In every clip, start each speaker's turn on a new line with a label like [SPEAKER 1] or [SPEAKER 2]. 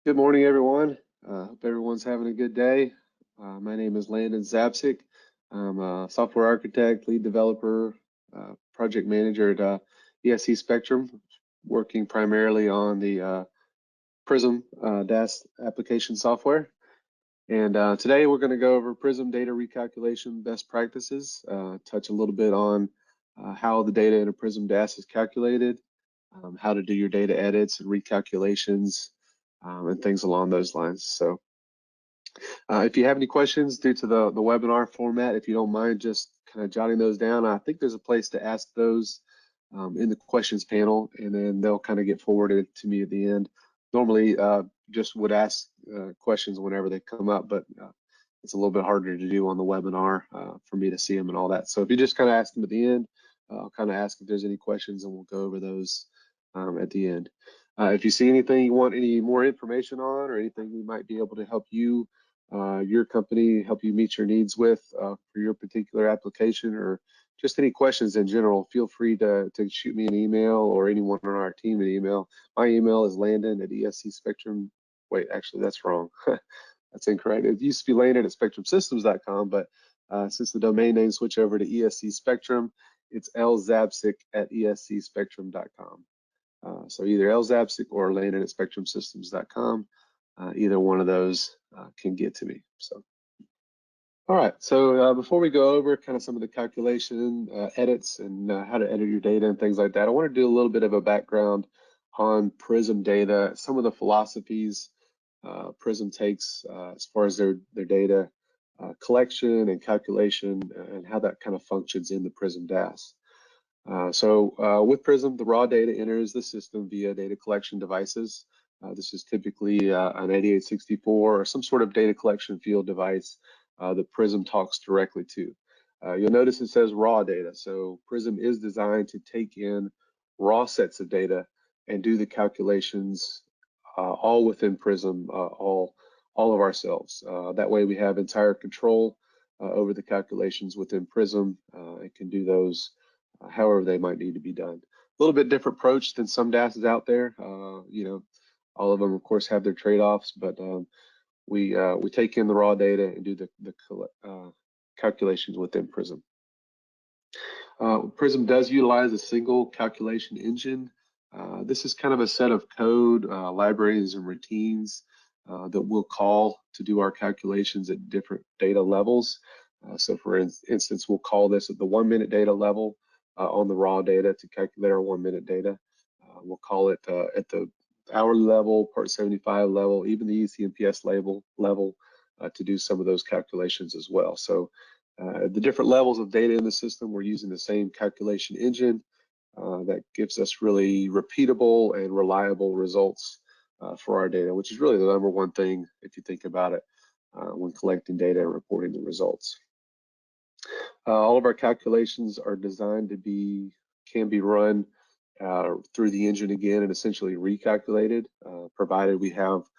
[SPEAKER 1] Good morning, everyone. Hope everyone's having a good day. My name is Landon Zabcik. I'm a software architect, lead developer, project manager at ESC Spectrum, working primarily on the Prism DAHS application software. And today we're going to go over Prism data recalculation best practices, touch a little bit on how the data in a Prism DAHS is calculated, how to do your data edits and recalculations, and things along those lines. So if you have any questions due to the webinar format, if you don't mind just kind of jotting those down, I think there's a place to ask those in the questions panel, and then they'll kind of get forwarded to me at the end. Normally, just would ask questions whenever they come up, but it's a little bit harder to do on the webinar for me to see them and all that. So if you just kind of ask them at the end, I'll kind of ask if there's any questions, and we'll go over those at the end. If you see anything you want any more information on, or anything we might be able to help you, your company, help you meet your needs with for your particular application, or just any questions in general, feel free to shoot me an email, or anyone on our team an email. My email is landon@ESC-Spectrum. Wait, actually, that's wrong. That's incorrect. It used to be landon@spectrumsystems.com, but since the domain name switched over to ESC Spectrum, it's lzabcik@escspectrum.com. So either lzabcik or landon@spectrumsystems.com. Either one of those can get to me. So, all right. So before we go over kind of some of the calculation edits and how to edit your data and things like that, I want to do a little bit of a background on Prism data, some of the philosophies Prism takes as far as their data collection and calculation, and how that kind of functions in the Prism DAHS. With Prism, the raw data enters the system via data collection devices. This is typically an 8864 or some sort of data collection field device that Prism talks directly to. You'll notice it says raw data. So Prism is designed to take in raw sets of data and do the calculations all within Prism, all of ourselves. That way we have entire control over the calculations within Prism and can do those however they might need to be done. A little bit different approach than some DASs out there. You know, all of them, of course, have their trade-offs, but we take in the raw data and do the calculations within Prism. Prism does utilize a single calculation engine. This is kind of a set of code, libraries, and routines that we'll call to do our calculations at different data levels. So for instance, we'll call this at the 1 minute data level on the raw data to calculate our 1 minute data. We'll call it at the hourly level, part 75 level, even the ECMPS level to do some of those calculations as well. So the different levels of data in the system, we're using the same calculation engine that gives us really repeatable and reliable results for our data, which is really the #1 thing if you think about it when collecting data and reporting the results. All of our calculations are designed to can be run through the engine again and essentially recalculated, provided we have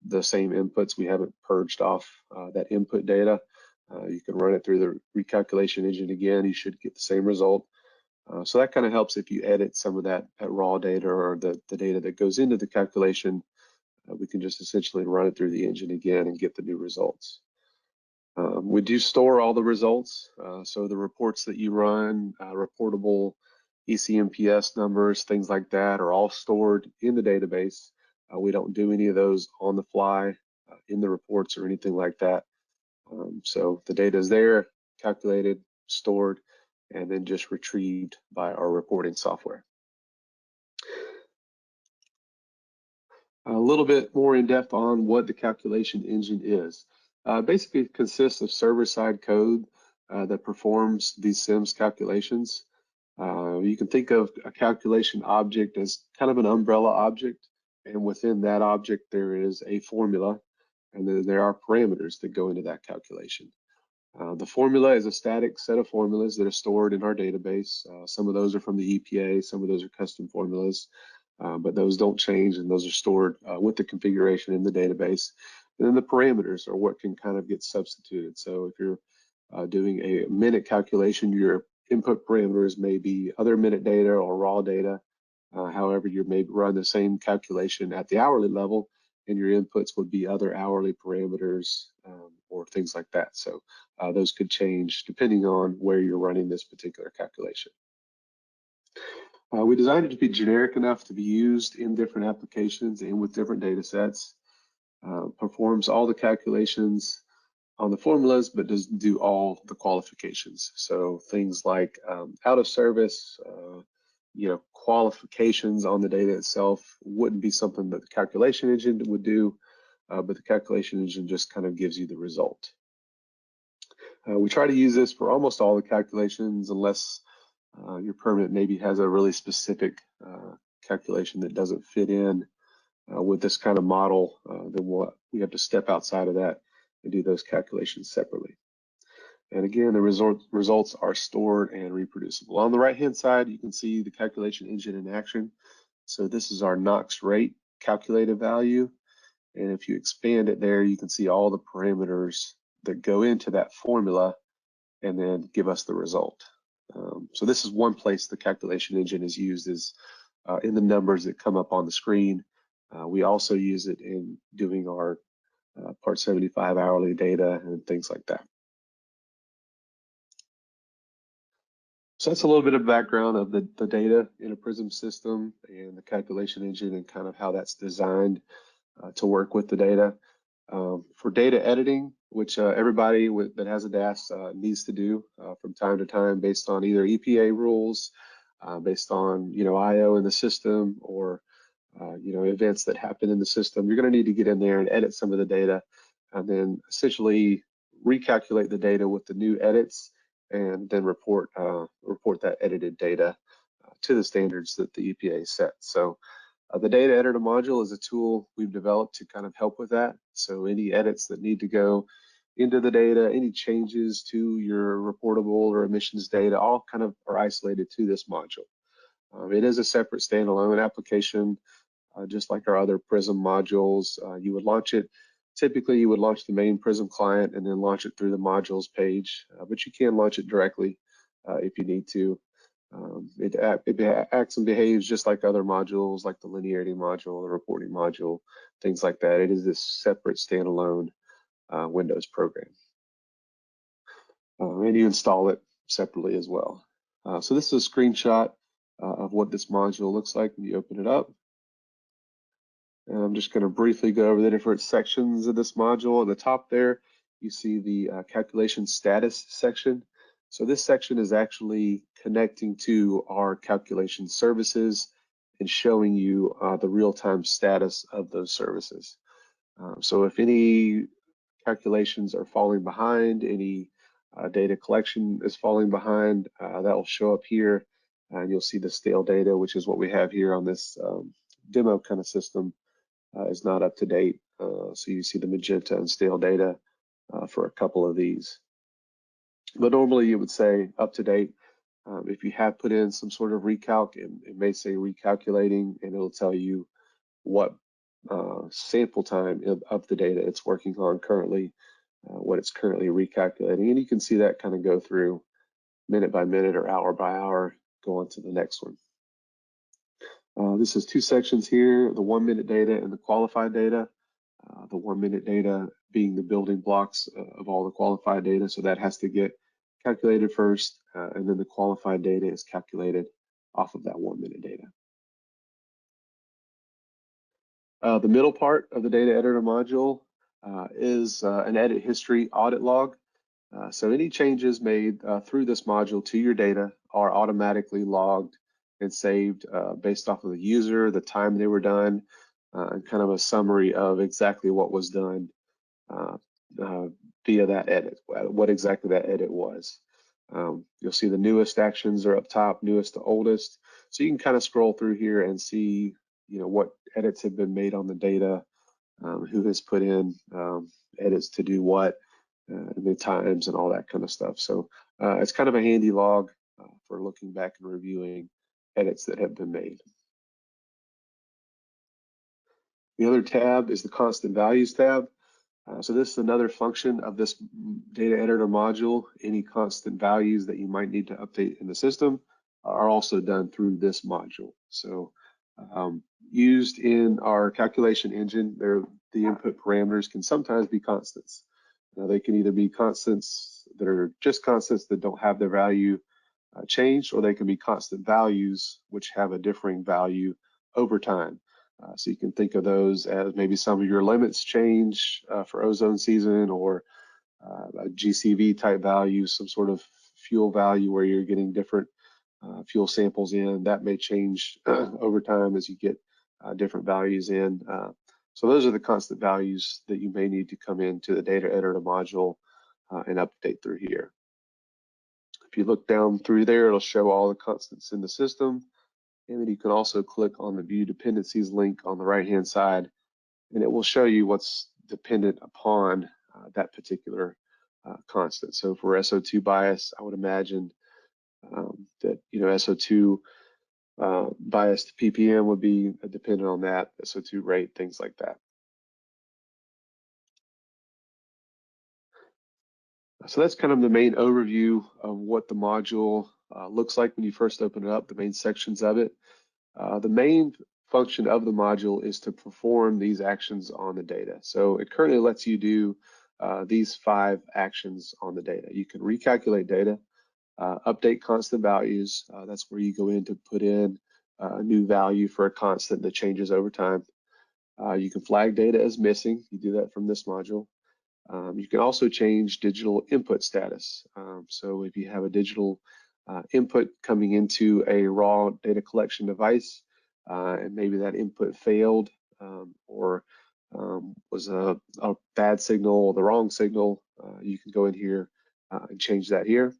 [SPEAKER 1] the same inputs. We haven't purged off that input data. You can run it through the recalculation engine again. You should get the same result. So that kind of helps if you edit some of that raw data or the data that goes into the calculation. We can just essentially run it through the engine again and get the new results. We do store all the results. So the reports that you run, reportable ECMPS numbers, things like that, are all stored in the database. We don't do any of those on the fly in the reports or anything like that. So the data is there, calculated, stored, and then just retrieved by our reporting software. A little bit more in depth on what the calculation engine is. Basically, it consists of server-side code that performs these SIMS calculations. You can think of a calculation object as kind of an umbrella object, and within that object there is a formula, and then there are parameters that go into that calculation. The formula is a static set of formulas that are stored in our database. Some of those are from the EPA, some of those are custom formulas, but those don't change, and those are stored with the configuration in the database. And then the parameters are what can kind of get substituted. So if you're doing a minute calculation, your input parameters may be other minute data or raw data. However, you may run the same calculation at the hourly level, and your inputs would be other hourly parameters or things like that. So those could change depending on where you're running this particular calculation. We designed it to be generic enough to be used in different applications and with different data sets. Performs all the calculations on the formulas, but doesn't do all the qualifications. So things like out of service, qualifications on the data itself wouldn't be something that the calculation engine would do, but the calculation engine just kind of gives you the result. We try to use this for almost all the calculations, unless your permit maybe has a really specific calculation that doesn't fit in with this kind of model. Then we have to step outside of that and do those calculations separately. And again, the results are stored and reproducible. On the right-hand side, you can see the calculation engine in action. So this is our Knox rate calculated value. And if you expand it there, you can see all the parameters that go into that formula and then give us the result. So this is one place the calculation engine is used, is in the numbers that come up on the screen. We also use it in doing our Part 75 hourly data and things like that. So that's a little bit of background of the data in a Prism system and the calculation engine and kind of how that's designed to work with the data. For data editing, which everybody that has a DAHS needs to do from time to time based on either EPA rules, based on I/O in the system, or events that happen in the system, you're going to need to get in there and edit some of the data, and then essentially recalculate the data with the new edits, and then report that edited data to the standards that the EPA set. So the data editor module is a tool we've developed to kind of help with that. So any edits that need to go into the data, any changes to your reportable or emissions data, all kind of are isolated to this module. It is a separate standalone application, just like our other Prism modules. You would launch it. Typically, you would launch the main Prism client and then launch it through the modules page, but you can launch it directly if you need to. It acts and behaves just like other modules, like the linearity module, the reporting module, things like that. It is this separate standalone Windows program. And you install it separately as well. So this is a screenshot of what this module looks like when you open it up. And I'm just going to briefly go over the different sections of this module. At the top there, you see the calculation status section. So this section is actually connecting to our calculation services and showing you the real-time status of those services. So if any calculations are falling behind, any data collection is falling behind, that will show up here, and you'll see the stale data, which is what we have here on this demo kind of system. Is not up to date. So you see the magenta and stale data for a couple of these. But normally you would say up to date. If you have put in some sort of recalc, it may say recalculating, and it'll tell you what sample time of the data it's working on currently, what it's currently recalculating. And you can see that kind of go through minute by minute or hour by hour, go on to the next one. This is two sections here, the 1 minute data and the qualified data. The 1 minute data being the building blocks of all the qualified data. So that has to get calculated first, and then the qualified data is calculated off of that 1 minute data. The middle part of the data editor module is an edit history audit log. So any changes made through this module to your data are automatically logged and saved based off of the user, the time they were done, and kind of a summary of exactly what was done via that edit, what exactly that edit was. You'll see the newest actions are up top, newest to oldest. So you can kind of scroll through here and see, what edits have been made on the data, who has put in edits to do what, and the times and all that kind of stuff. So it's kind of a handy log for looking back and reviewing edits that have been made. The other tab is the constant values tab. So this is another function of this data editor module. Any constant values that you might need to update in the system are also done through this module. So Used in our calculation engine, the input parameters can sometimes be constants. Now, they can either be constants that are just constants that don't have their value changed, or they can be constant values which have a differing value over time. So you can think of those as maybe some of your limits change for ozone season, or a GCV type value, some sort of fuel value where you're getting different fuel samples in. That may change over time as you get different values in. So those are the constant values that you may need to come into the data editor module and update through here. If you look down through there, it'll show all the constants in the system. And then you can also click on the View Dependencies link on the right-hand side, and it will show you what's dependent upon that particular constant. So for SO2 bias, I would imagine that SO2 biased ppm would be dependent on that, SO2 rate, things like that. So that's kind of the main overview of what the module looks like when you first open it up, the main sections of it. The main function of the module is to perform these actions on the data. So it currently lets you do these 5 actions on the data. You can recalculate data, update constant values. That's where you go in to put in a new value for a constant that changes over time. You can flag data as missing. You do that from this module. You can also change digital input status. So if you have a digital input coming into a raw data collection device, and maybe that input failed or was a bad signal or the wrong signal, you can go in here and change that here.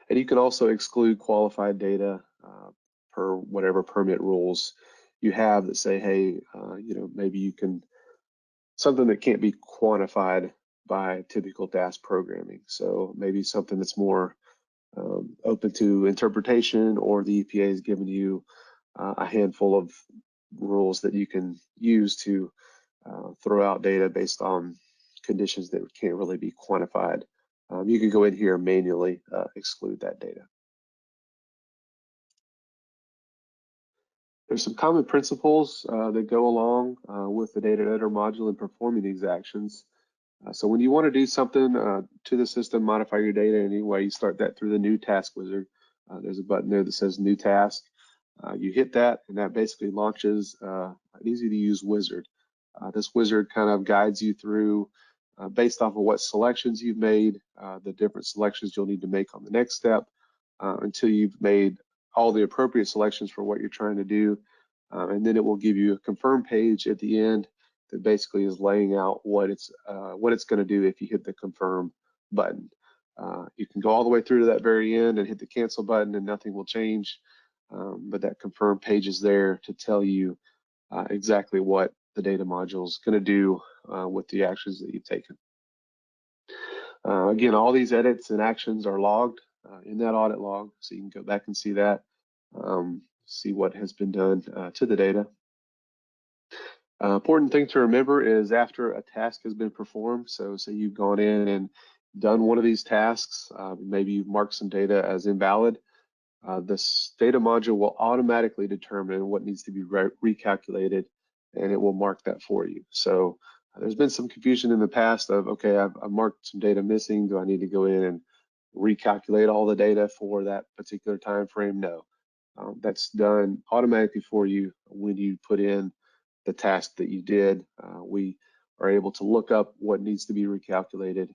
[SPEAKER 1] And you can also exclude qualified data per whatever permit rules you have that say, hey, maybe you can, something that can't be quantified by typical DAHS programming. So maybe something that's more open to interpretation, or the EPA has given you a handful of rules that you can use to throw out data based on conditions that can't really be quantified. You can go in here and manually exclude that data. There's some common principles that go along with the data editor module in performing these actions. So when you want to do something to the system, modify your data in any way, you start that through the New Task Wizard. There's a button there that says New Task. You hit that, and that basically launches an easy-to-use wizard. This wizard kind of guides you through, based off of what selections you've made, the different selections you'll need to make on the next step, until you've made all the appropriate selections for what you're trying to do. And then it will give you a confirm page at the end that basically is laying out what it's going to do if you hit the confirm button. You can go all the way through to that very end and hit the cancel button and nothing will change. But that confirm page is there to tell you exactly what the data module is going to do with the actions that you've taken. Again, all these edits and actions are logged in that audit log, so you can go back and see that, see what has been done to the data. Important thing to remember is after a task has been performed, so say you've gone in and done one of these tasks, maybe you've marked some data as invalid, this data module will automatically determine what needs to be recalculated, and it will mark that for you. So there's been some confusion in the past of, okay, I've marked some data missing. Do I need to go in and recalculate all the data for that particular time frame? No, that's done automatically for you when you put in the task that you did. We are able to look up what needs to be recalculated,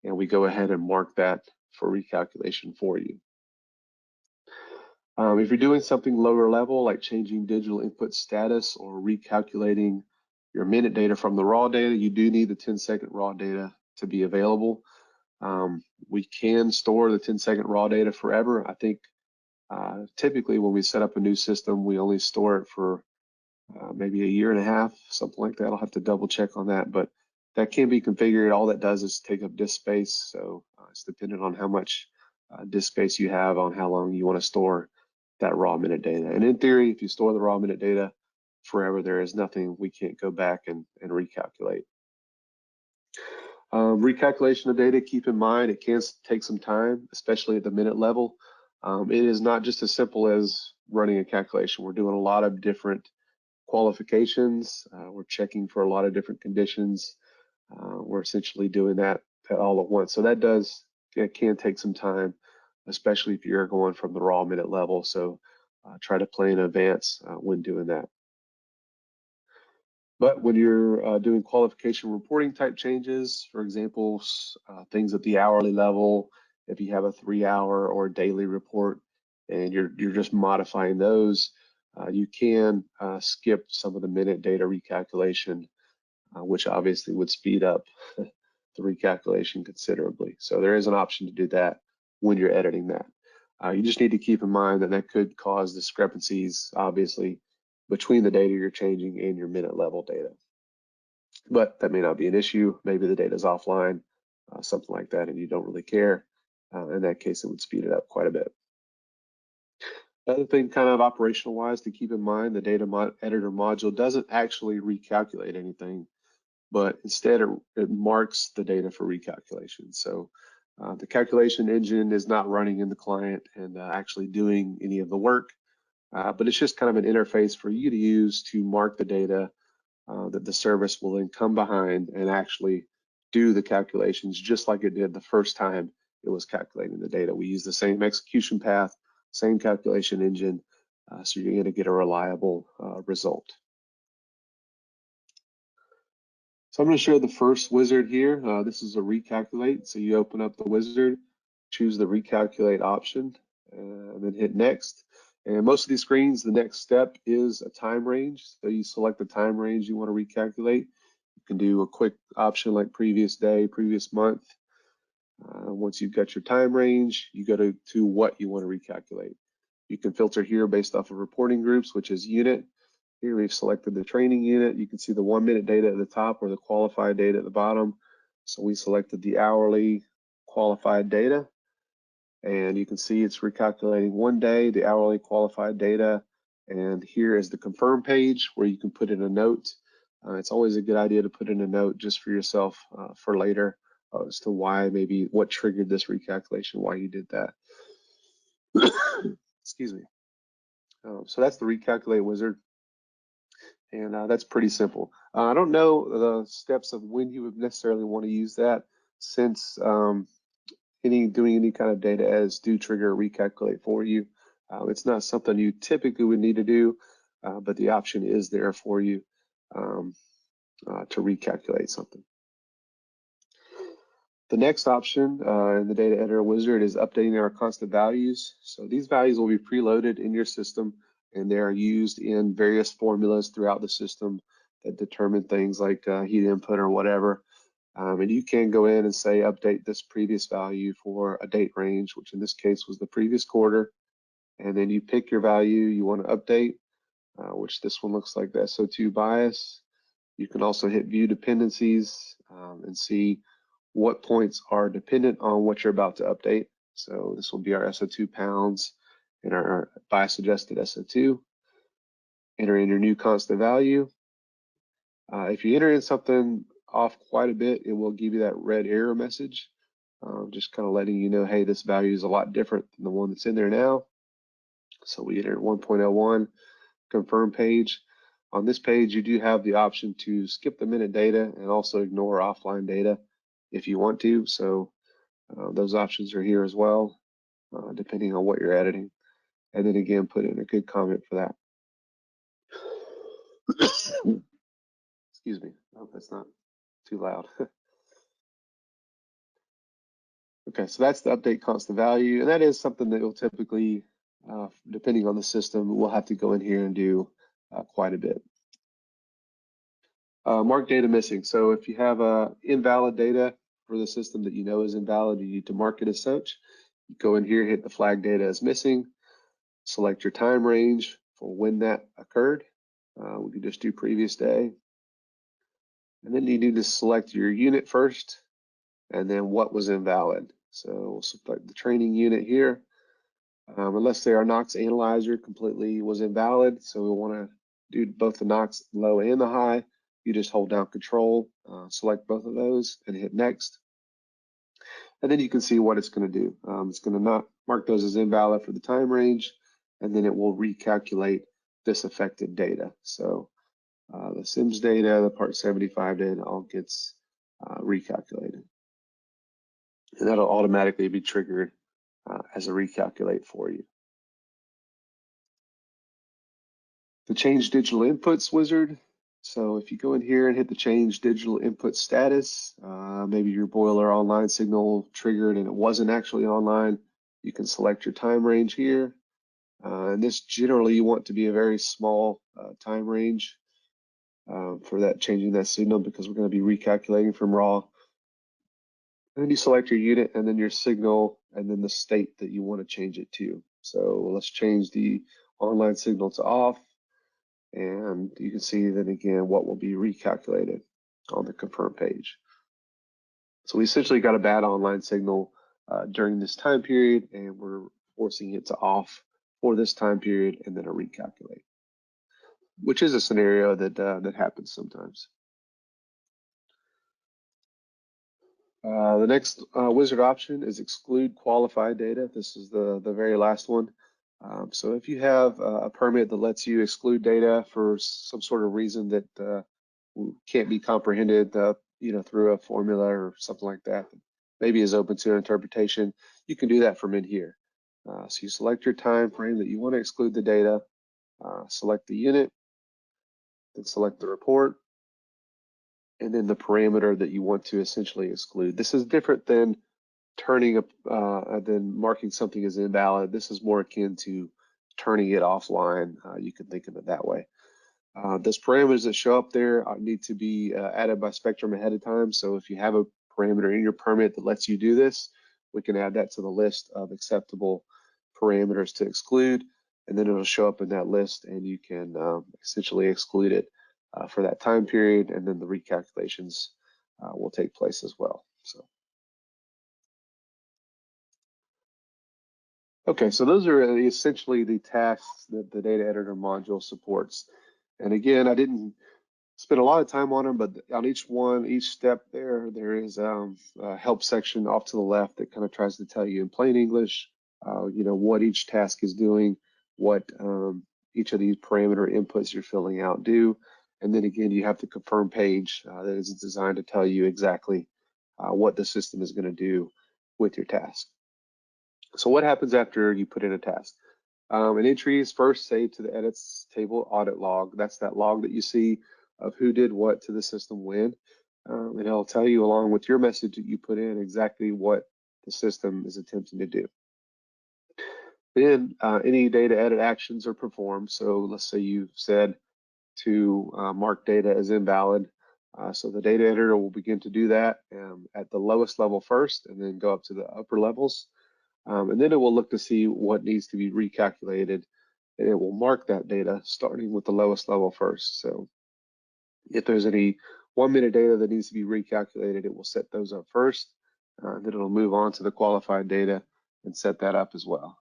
[SPEAKER 1] and we go ahead and mark that for recalculation for you. If you're doing something lower level, like changing digital input status or recalculating your minute data from the raw data, you do need the 10-second raw data to be available. We can store the 10-second raw data forever. I think typically when we set up a new system, we only store it for maybe a year and a half, something like that. I'll have to double check on that, but that can be configured. All that does is take up disk space, so it's dependent on how much disk space you have on how long you want to store that raw minute data. And in theory, if you store the raw minute data forever, there is nothing we can't go back and recalculate. Recalculation of data, keep in mind, it can take some time, especially at the minute level. It is not just as simple as running a calculation. We're doing a lot of different qualifications. We're checking for a lot of different conditions. We're essentially doing that all at once. So it can take some time, especially if you're going from the raw minute level. So try to plan in advance when doing that. But when you're doing qualification reporting type changes, for example, things at the hourly level, if you have a 3-hour or daily report and you're just modifying those, you can skip some of the minute data recalculation, which obviously would speed up the recalculation considerably. So there is an option to do that when you're editing that. You just need to keep in mind that that could cause discrepancies, obviously, between the data you're changing and your minute level data. But that may not be an issue. Maybe the data is offline, something like that, and you don't really care. In that case, it would speed it up quite a bit. Another thing kind of operational wise to keep in mind, the data editor module doesn't actually recalculate anything, but instead it marks the data for recalculation. So the calculation engine is not running in the client and actually doing any of the work, but it's just kind of an interface for you to use to mark the data that the service will then come behind and actually do the calculations just like it did the first time it was calculating the data. We use the same execution path, same calculation engine, so you're going to get a reliable result. So I'm going to show the first wizard here. This is a recalculate. So you open up the wizard, choose the recalculate option, and then hit next. And most of these screens, the next step is a time range. So you select the time range you want to recalculate. You can do a quick option like previous day, previous month. Once you've got your time range, you go to what you want to recalculate. You can filter here based off of reporting groups, which is unit. Here we've selected the training unit. You can see the 1 minute data at the top or the qualified data at the bottom. So we selected the hourly qualified data. And you can see it's recalculating 1 day, the hourly qualified data. And here is the confirm page where you can put in a note. It's always a good idea to put in a note just for yourself for later as to why, maybe what triggered this recalculation, why you did that. Excuse me. So that's the recalculate wizard. And that's pretty simple. I don't know the steps of when you would necessarily want to use that, since doing any kind of data edits do trigger a recalculate for you. It's not something you typically would need to do, but the option is there for you to recalculate something. The next option in the data editor wizard is updating our constant values. So these values will be preloaded in your system, and they are used in various formulas throughout the system that determine things like heat input or whatever. And you can go in and say update this previous value for a date range, which in this case was the previous quarter. And then you pick your value you want to update, which this one looks like the SO2 bias. You can also hit view dependencies and see what points are dependent on what you're about to update. So this will be our SO2 pounds and our bias adjusted SO2. Enter in your new constant value. If you enter in something off quite a bit, it will give you that red error message, just kind of letting you know, hey, this value is a lot different than the one that's in there now. So we enter 1.01, confirm page. On this page, you do have the option to skip the minute data and also ignore offline data if you want to. So those options are here as well, depending on what you're editing. And then again, put in a good comment for that. Excuse me, I hope that's not too loud. Okay, so that's the update constant value, and that is something that you'll typically, depending on the system, we'll have to go in here and do quite a bit. Mark data missing. So if you have invalid data for the system that you know is invalid, you need to mark it as such. You go in here, hit the flag data as missing, select your time range for when that occurred. We can just do previous day. And then you need to select your unit first, and then what was invalid. So we'll select the training unit here. Unless say our NOx analyzer completely was invalid, so we want to do both the NOx low and the high, you just hold down Control, select both of those, and hit Next. And then you can see what it's going to do. It's going to not mark those as invalid for the time range, and then it will recalculate this affected data. So the SIMS data, the Part 75 data, all gets recalculated. And that'll automatically be triggered as a recalculate for you. The change digital inputs wizard. So if you go in here and hit the change digital input status, maybe your boiler online signal triggered and it wasn't actually online, you can select your time range here. And this generally you want to be a very small time range for that changing that signal, because we're going to be recalculating from raw. And then you select your unit and then your signal and then the state that you want to change it to. So let's change the online signal to off. And you can see then again what will be recalculated on the confirm page. So we essentially got a bad online signal during this time period, and we're forcing it to off for this time period and then a recalculate, which is a scenario that that happens sometimes. The next wizard option is exclude qualified data. This is the very last one. So if you have a permit that lets you exclude data for some sort of reason that can't be comprehended, through a formula or something like that, maybe is open to interpretation, you can do that from in here. So you select your time frame that you want to exclude the data, select the unit, then select the report, and then the parameter that you want to essentially exclude. This is different than than marking something as invalid. This is more akin to turning it offline. You can think of it that way. Those parameters that show up there need to be added by Spectrum ahead of time. So if you have a parameter in your permit that lets you do this, we can add that to the list of acceptable parameters to exclude, and then it'll show up in that list, and you can essentially exclude it for that time period, and then the recalculations will take place as well. So. Okay, so those are essentially the tasks that the data editor module supports. And again, I didn't spend a lot of time on them, but on each step there is a help section off to the left that kind of tries to tell you in plain English, what each task is doing, what each of these parameter inputs you're filling out do. And then again, you have the confirm page that is designed to tell you exactly what the system is going to do with your task. So what happens after you put in a task? An entry is first saved to the edits table audit log. That's that log that you see of who did what to the system when. And it'll tell you, along with your message that you put in, exactly what the system is attempting to do. Then any data edit actions are performed. So let's say you've said to mark data as invalid. So the data editor will begin to do that at the lowest level first, and then go up to the upper levels. And then it will look to see what needs to be recalculated, and it will mark that data starting with the lowest level first. So if there's any 1 minute data that needs to be recalculated, it will set those up first. Then it'll move on to the qualified data and set that up as well.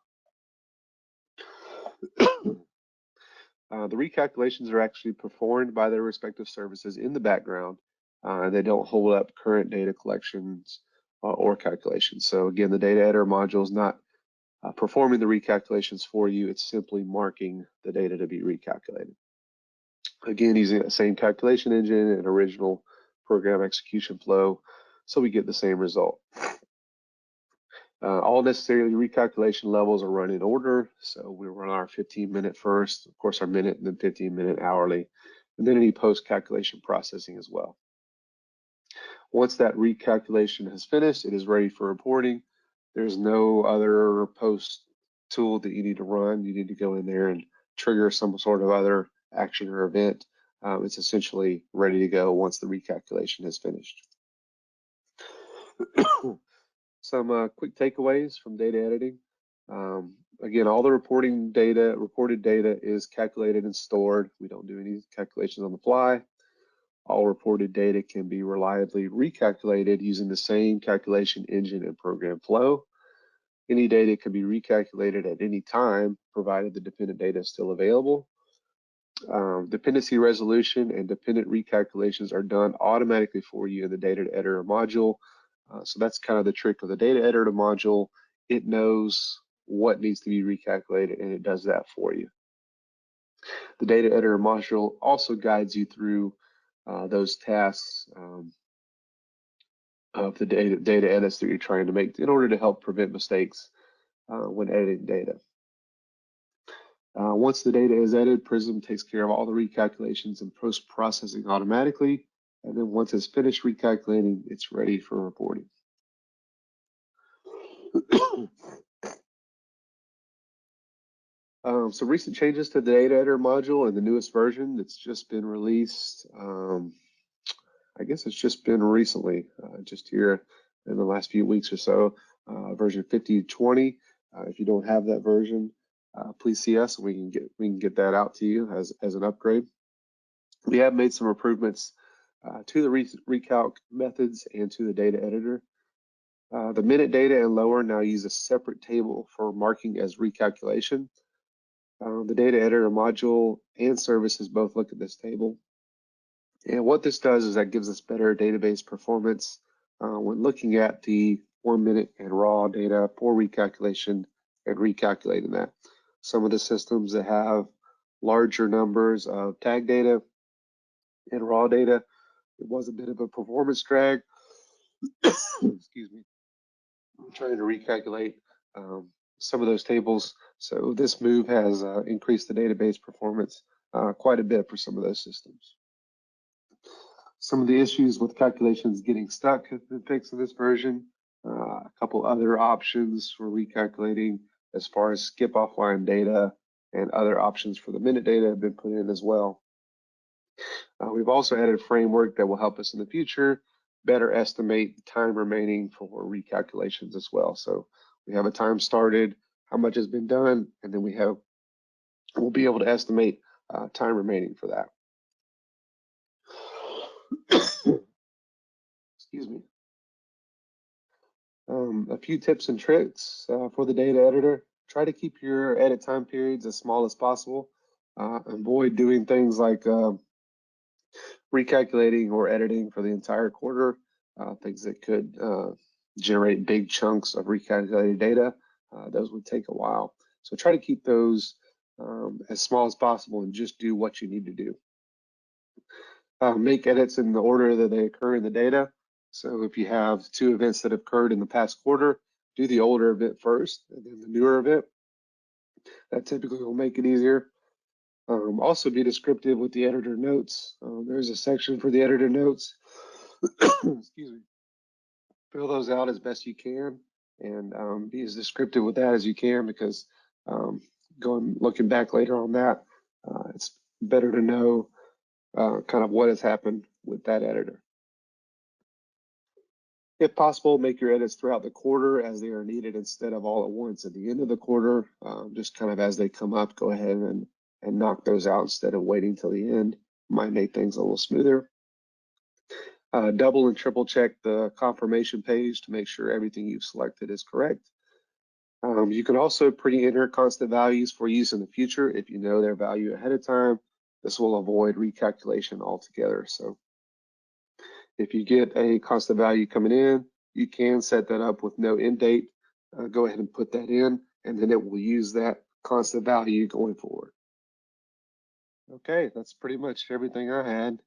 [SPEAKER 1] The recalculations are actually performed by their respective services in the background. They don't hold up current data collections or calculations. So again, the data editor module is not performing the recalculations for you. It's simply marking the data to be recalculated. Again, using the same calculation engine and original program execution flow, so we get the same result. All necessary recalculation levels are run in order. So we run our 15-minute first, of course our minute, and then 15-minute hourly, and then any post-calculation processing as well. Once that recalculation has finished, it is ready for reporting. There's no other post tool that you need to run. You need to go in there and trigger some sort of other action or event. It's essentially ready to go once the recalculation is finished. Some quick takeaways from data editing. Again, all the reported data is calculated and stored. We don't do any calculations on the fly. All reported data can be reliably recalculated using the same calculation engine and program flow. Any data can be recalculated at any time, provided the dependent data is still available. Dependency resolution and dependent recalculations are done automatically for you in the data editor module. So that's kind of the trick of the data editor module. It knows what needs to be recalculated, and it does that for you. The data editor module also guides you through those tasks of the data edits that you're trying to make in order to help prevent mistakes when editing data. Once the data is edited, Prism takes care of all the recalculations and post-processing automatically. And then once it's finished recalculating, it's ready for reporting. Some recent changes to the data editor module in the newest version that's just been released. I guess it's just been recently, just here in the last few weeks or so, version 50.20. If you don't have that version, please see us and we can get that out to you as an upgrade. We have made some improvements to the recalc methods and to the data editor. The minute data and lower now use a separate table for marking as recalculation. The data editor module and services both look at this table. And what this does is that gives us better database performance when looking at the 1 minute and raw data for recalculation and recalculating that. Some of the systems that have larger numbers of tag data and raw data, it was a bit of a performance drag. Excuse me. I'm trying to recalculate some of those tables. So this move has increased the database performance quite a bit for some of those systems. Some of the issues with calculations getting stuck have been fixed in this version. A couple other options for recalculating as far as skip offline data and other options for the minute data have been put in as well. We've also added a framework that will help us in the future better estimate the time remaining for recalculations as well. So we have a time started, how much has been done, and then we'll be able to estimate time remaining for that. Excuse me. A few tips and tricks for the data editor. Try to keep your edit time periods as small as possible. Avoid doing things like recalculating or editing for the entire quarter, things that could generate big chunks of recalculated data. Those would take a while. So try to keep those as small as possible and just do what you need to do. Make edits in the order that they occur in the data. So if you have 2 events that have occurred in the past quarter, do the older event first and then the newer event. That typically will make it easier. Also be descriptive with the editor notes. There's a section for the editor notes. Excuse me. Fill those out as best you can and be as descriptive with that as you can, because looking back later on that, it's better to know kind of what has happened with that editor. If possible, make your edits throughout the quarter as they are needed instead of all at once at the end of the quarter. Just kind of as they come up, go ahead and knock those out instead of waiting till the end. Might make things a little smoother. Double and triple check the confirmation page to make sure everything you've selected is correct. You can also pre-enter constant values for use in the future if you know their value ahead of time. This will avoid recalculation altogether. So if you get a constant value coming in, you can set that up with no end date. Go ahead and put that in, and then it will use that constant value going forward. Okay, that's pretty much everything I had.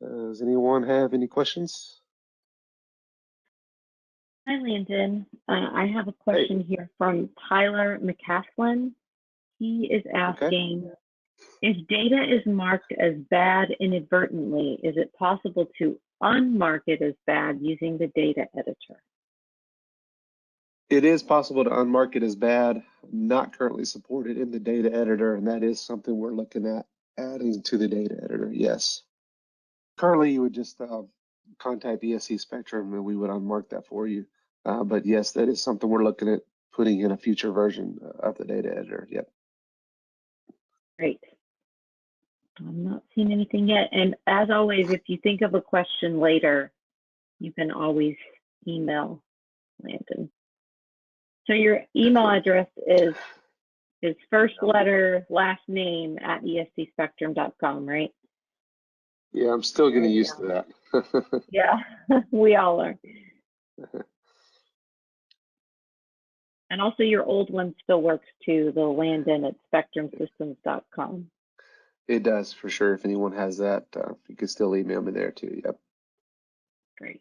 [SPEAKER 1] Does anyone have any questions?
[SPEAKER 2] Hi, Landon. I have a question here from Tyler McCaslin. He is asking, if data is marked as bad inadvertently, is it possible to unmark it as bad using the data editor?
[SPEAKER 1] It is possible to unmark it as bad, not currently supported in the data editor, and that is something we're looking at adding to the data editor, yes. Currently, you would just contact ESC Spectrum and we would unmark that for you. But yes, that is something we're looking at putting in a future version of the data editor, yep.
[SPEAKER 2] Great. I'm not seeing anything yet. And as always, if you think of a question later, you can always email Landon. So your email address is first letter, last name at escspectrum.com, right?
[SPEAKER 1] Yeah, I'm still getting used to that.
[SPEAKER 2] Yeah, we all are. And also your old one still works too, the Landon at spectrumsystems.com.
[SPEAKER 1] It does, for sure. If anyone has that, you can still email me there too. Yep.
[SPEAKER 2] Great.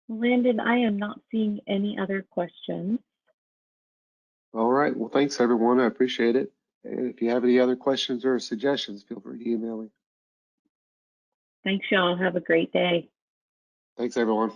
[SPEAKER 2] Landon, I am not seeing any other questions.
[SPEAKER 1] All right. Well, thanks, everyone. I appreciate it. And if you have any other questions or suggestions, feel free to email me.
[SPEAKER 2] Thanks, y'all. Have a great day.
[SPEAKER 1] Thanks, everyone.